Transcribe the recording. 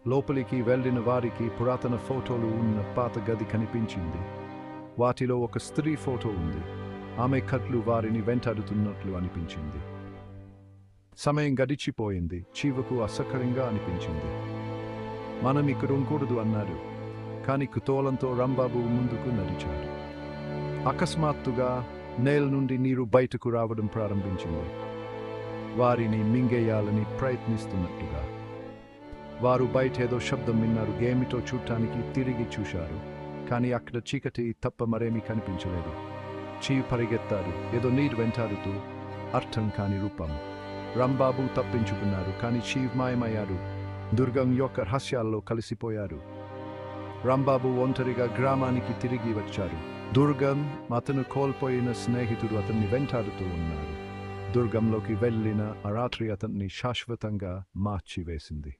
లోపలికి వెళ్ళిన వారికి పురాతన ఫోటోలు ఉన్న పాత గది కనిపించింది. వాటిలో ఒక స్త్రీ ఫోటో ఉంది. ఆమె కట్లు వారిని వెంటాడుతున్నట్లు అనిపించింది. సమయం గడిచిపోయింది. చీవకు అసహ్యంగా అనిపించింది. మనం ఇక్కడ ఉండకూడదు అన్నాడు. కాని కుతూహలంతో రాంబాబు ముందుకు నడిచాడు. అకస్మాత్తుగా నేల నుండి నీరు బయటకు రావడం ప్రారంభించింది. వారిని మింగేయాలని ప్రయత్నిస్తున్నట్టుగా. వారు బయటేదో శబ్దం విన్నారు. ఏమిటో చూడటానికి తిరిగి చూశారు. కానీ అక్కడ చీకటి తప్ప మరేమీ కనిపించలేదు. చీవ్ పరిగెత్తారు. ఏదో నీరు వెంటాడుతూ అర్థం కాని రూపం. రాంబాబు తప్పించుకున్నారు. కానీ చీవ్ మాయమయ్యాడు. దుర్గం యొక్క రహస్యాల్లో కలిసిపోయారు. రాంబాబు ఒంటరిగా గ్రామానికి తిరిగి వచ్చారు. దుర్గం అతను కోల్పోయిన స్నేహితుడు అతన్ని వెంటాడుతూ ఉన్నారు. దుర్గంలోకి వెళ్ళిన ఆ రాత్రి అతన్ని శాశ్వతంగా మార్చివేసింది.